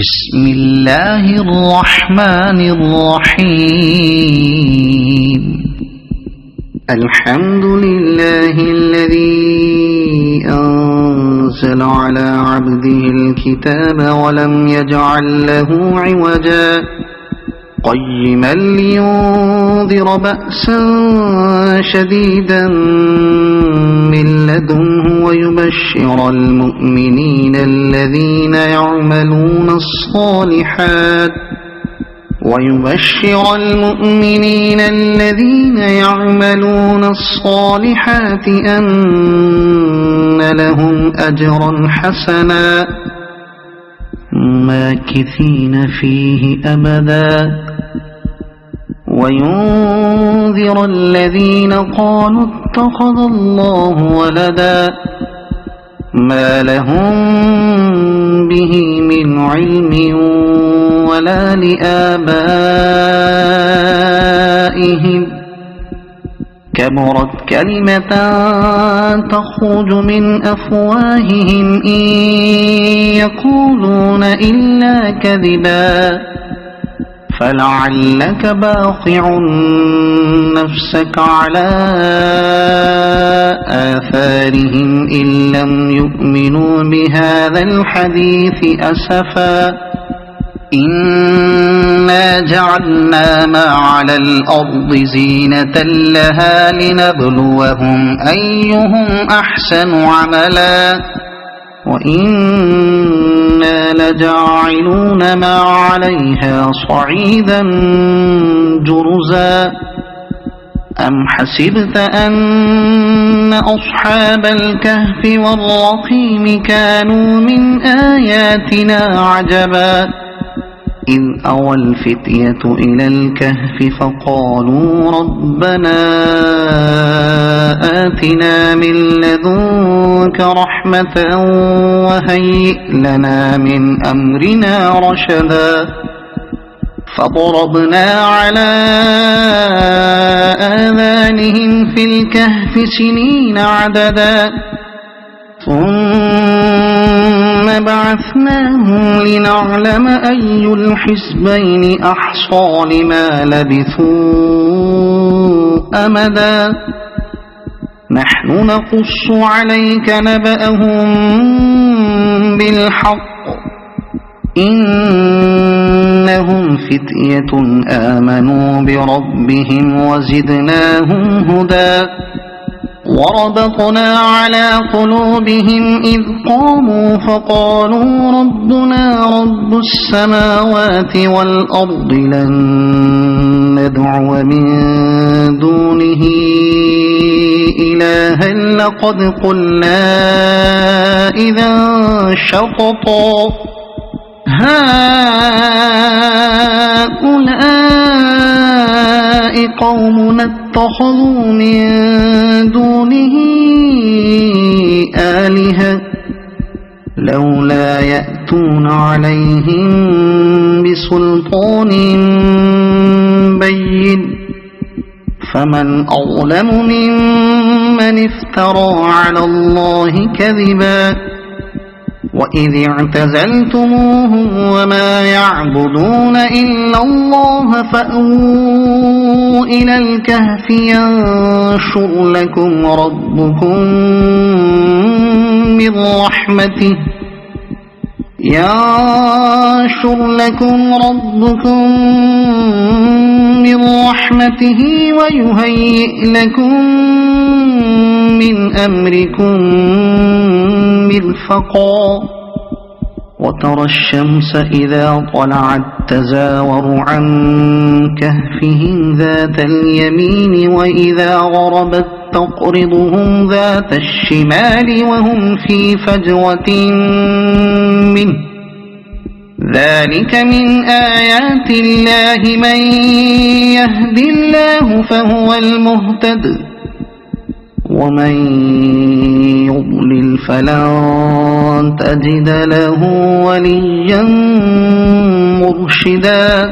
بسم الله الرحمن الرحيم الحمد لله الذي أنزل على عبده الكتاب ولم يجعل له عوجا قيما لينذر بأسا شديدا من لدنه ويبشر المؤمنين الذين يعملون الصالحات أن لهم أجرا حسنا ماكثين فيه أبدا وينذر الذين قالوا اتخذ الله ولدا ما لهم به من علم ولا لآبائهم كبرت كلمة تخرج من أفواههم إن يقولون إلا كذبا فلعلك باخع نفسك على آثارهم إن لم يؤمنوا بهذا الحديث أسفا إنا جعلنا ما على الأرض زينة لها لنبلوهم أيهم أحسن عملا وإنا لجاعلون ما عليها صعيدا جرزا أم حسبت أن أصحاب الكهف والرقيم كانوا من آياتنا عجبا إذ أوى الفتية إلى الكهف فقالوا ربنا آتنا من لدنك رحمة وهيئ لنا من أمرنا رشدا فضربنا على آذانهم في الكهف سنين عددا ثم بعثناهم لنعلم أي الحزبين أحصى لما لبثوا أمدا نحن نقص عليك نبأهم بالحق إنهم فتية آمنوا بربهم وزدناهم هدى وربطنا على قلوبهم إذ قاموا فقالوا ربنا رب السماوات والأرض لن ندعو من دونه إلها لقد قلنا إذا شططا هؤلاء قومنا اتخذوا من دونه آلهة لولا يأتون عليهم بسلطان بين فمن أظلم ممن افترى على الله كذبا وإذ اعتزلتموهم وما يعبدون إلا الله فأووا إلى الكهف ينشر لكم ربكم من رحمته ويهيئ لكم من أمركم مرفقا وترى الشمس إذا طلعت تزاور عن كهفهم ذات اليمين وإذا غربت تقرضهم ذات الشمال وهم في فجوة منه ذلك من آيات الله من يهد الله فهو المهتد ومن يضلل فلن تجد له وليا مرشدا